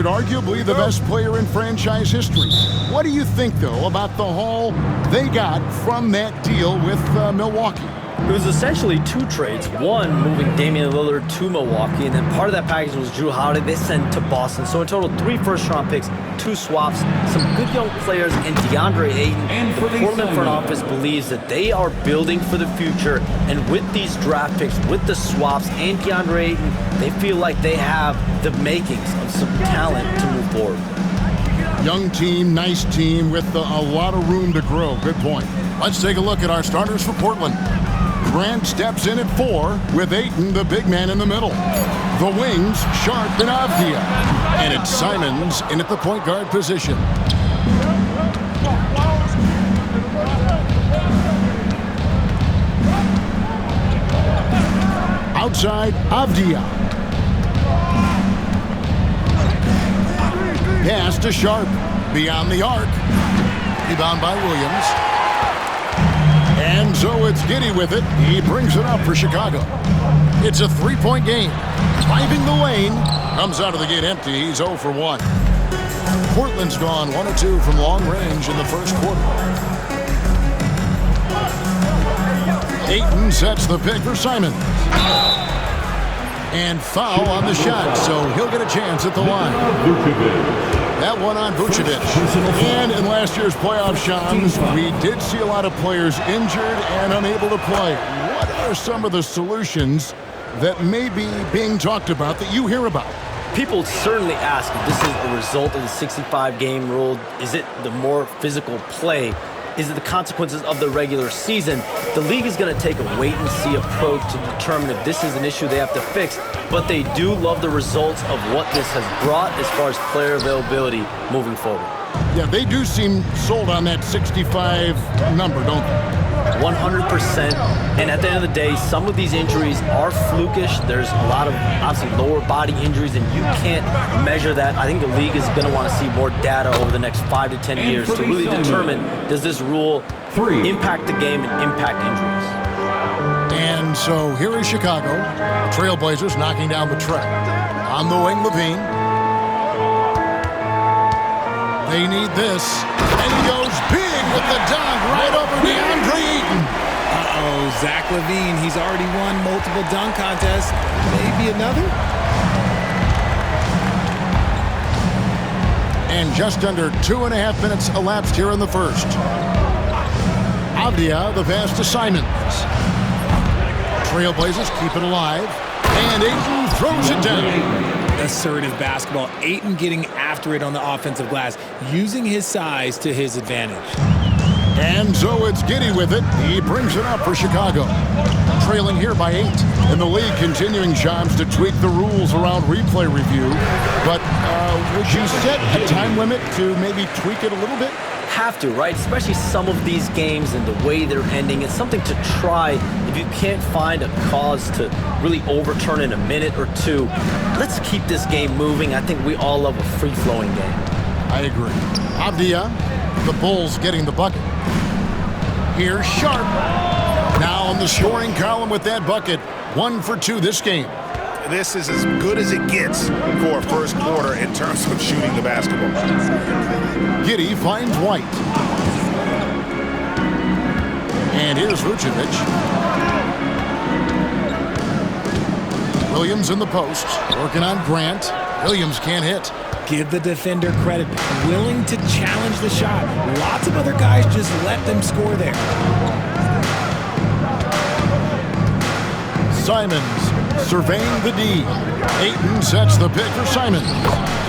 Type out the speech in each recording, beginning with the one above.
acquired arguably the best player in franchise history. What do you think, though, about the haul they got from that deal with Milwaukee? It was essentially two trades. One, moving Damian Lillard to Milwaukee, and then part of that package was Jrue Holiday. They sent to Boston. So in total, 3 first-round picks, 2 swaps, some good young players, and DeAndre Ayton. The Portland front office believes that they are building for the future, and with these draft picks, with the swaps, and DeAndre Ayton, they feel like they have the makings of some talent to move forward. Young team, nice team with a lot of room to grow. Good point. Let's take a look at our starters for Portland. Grant steps in at 4 with Ayton, the big man, in the middle. The wings, Sharp and Avdia. And it's Simons in at the point guard position. Outside, Avdia. Pass to Sharp. Beyond the arc. Rebound by Williams. And so it's Giddey with it. He brings it up for Chicago. It's a 3-point game. Driving the lane. Comes out of the gate empty. He's 0 for 1. Portland's gone 1 of 2 from long range in the first quarter. Ayton sets the pick for Simons. And foul on the shot, so he'll get a chance at the line. That one on Vucevic. And in last year's playoff, Shams, we did see a lot of players injured and unable to play. What are some of the solutions that may be being talked about that you hear about? People certainly ask if this is a result of the 65-game rule. Is it the more physical play? Is it the consequences of the regular season? The league is going to take a wait-and-see approach to determine if this is an issue they have to fix, but they do love the results of what this has brought as far as player availability moving forward. Yeah, they do seem sold on that 65 number, don't they? 100%. And at the end of the day, some of these injuries are flukish. There's a lot of, obviously, lower body injuries, and you can't measure that. I think the league is going to want to see more data over the next 5 to 10 years to really determine, does this rule impact the game and impact injuries? And so here is Chicago. Trailblazers knocking down the trap. On the wing, Levine. They need this. And he goes big with the dunk right over DeAndre Ayton. Uh-oh, Zach LaVine. He's already won multiple dunk contests. Maybe another? And just under 2.5 minutes elapsed here in the first. Avdia, the pass to Simons. Trailblazers keep it alive. And Ayton throws it down. Assertive basketball. Ayton getting after it on the offensive glass, using his size to his advantage. And so it's Giddey with it. He brings it up for Chicago. Trailing here by 8. And the league continuing, Shams, to tweak the rules around replay review. But would you set a time limit to maybe tweak it a little bit? Have to, right? Especially some of these games and the way they're ending. It's something to try. If you can't find a cause to really overturn in a minute or two, let's keep this game moving. I think we all love a free-flowing game. I agree. Avdia, the Bulls getting the bucket. Here's Sharp. Now on the scoring column with that bucket. 1 for 2 this game. This is as good as it gets for a first quarter in terms of shooting the basketball. Giddey finds White. And here's Vucevic. Williams in the post, working on Grant. Williams can't hit. Give the defender credit. Willing to challenge the shot. Lots of other guys just let them score there. Simons surveying the D. Ayton sets the pick for Simons.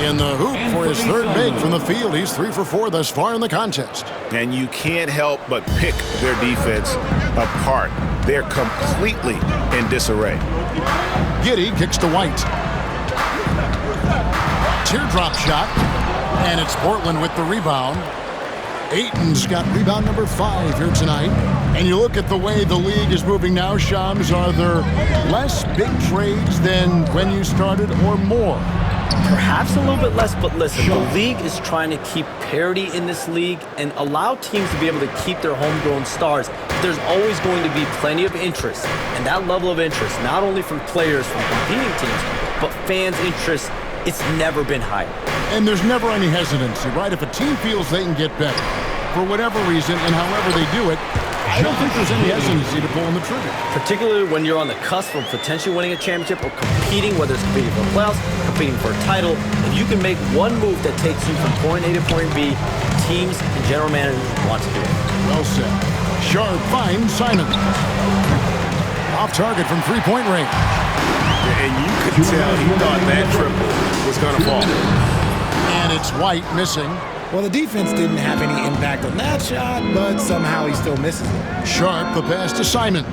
In the hoop for his third make from the field. He's 3 for 4 thus far in the contest. And you can't help but pick their defense apart. They're completely in disarray. Giddey kicks to White. Teardrop shot. And it's Portland with the rebound. Ayton's got rebound number 5 here tonight. And you look at the way the league is moving now, Shams, are there less big trades than when you started or more? Perhaps a little bit less, but listen, the league is trying to keep parity in this league and allow teams to be able to keep their homegrown stars. There's always going to be plenty of interest, and that level of interest, not only from players from competing teams, but fans' interest it's never been higher. And there's never any hesitancy, right? If a team feels they can get better for whatever reason and however they do it, I don't think there's any hesitancy to pulling the trigger. Particularly when you're on the cusp of potentially winning a championship or competing, whether it's competing for playoffs, competing for a title. If you can make one move that takes you from point A to point B, teams and general managers want to do it. Well said. Sharp finds Simon. Off target from three-point range. And you could tell he thought that triple was going to fall. And it's White missing. Well, the defense didn't have any impact on that shot, but somehow he still misses it. Sharp, the pass to Simons.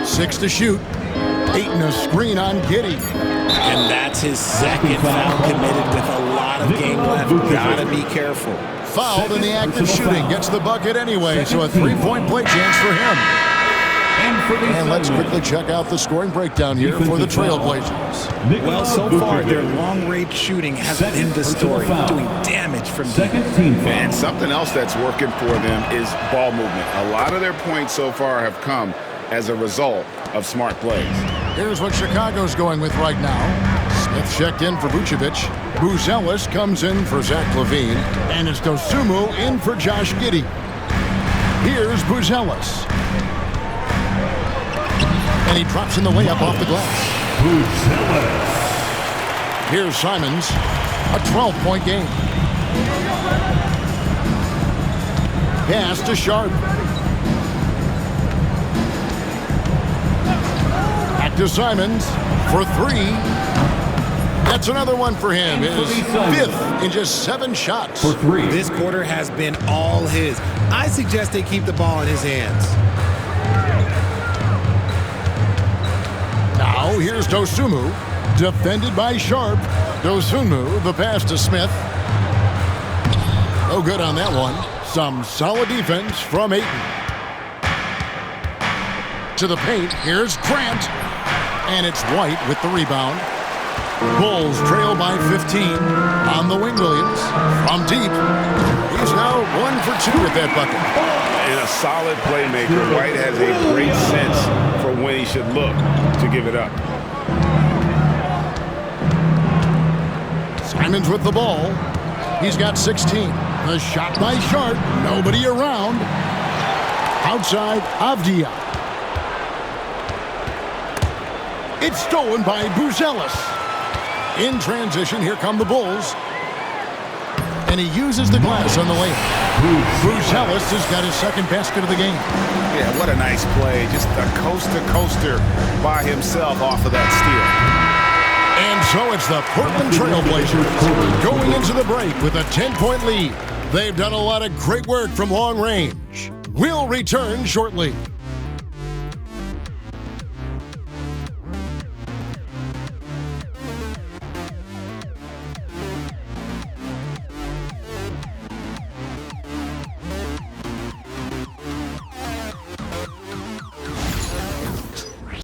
Six to shoot. Ayton a screen on Giddey. And that's his second foul committed with a lot of game left. Gotta be careful. Fouled in the act of shooting. Gets the bucket anyway, so a three-point play chance for him. And let's quickly check out the scoring breakdown here for the Trailblazers. Well, so far, their long-range shooting has been the story, doing damage from deep. And something else that's working for them is ball movement. A lot of their points so far have come as a result of smart plays. Here's what Chicago's going with right now. Smith checked in for Vucevic. Buzelis comes in for Zach LaVine. And it's Dosunmu in for Josh Giddey. Here's Buzelis. And he drops in the layup off the glass. Here's Simons. A 12-point game. Pass to Sharp. Back to Simons for three. That's another one for him. His fifth in just 7 shots. For three. This quarter has been all his. I suggest they keep the ball in his hands. Now here's Dosunmu, defended by Sharp. Dosunmu, the pass to Smith. No good on that one. Some solid defense from Ayton. To the paint, here's Grant. And it's White with the rebound. Bulls trail by 15 on the wing. Williams from deep. He's now 1 for 2 with that bucket. And a solid playmaker. White has a great sense for when he should look to give it up. Simons with the ball. He's got 16. The shot by Sharp. Nobody around. Outside, Avdia. It's stolen by Buzelis. In transition, here come the Bulls. And he uses the glass on the way. Buzelis has got his second basket of the game. Yeah, what a nice play. Just a coast-to-coaster by himself off of that steal. And so it's the Portland Trailblazers going into the break with a 10-point lead. They've done a lot of great work from long range. We'll return shortly.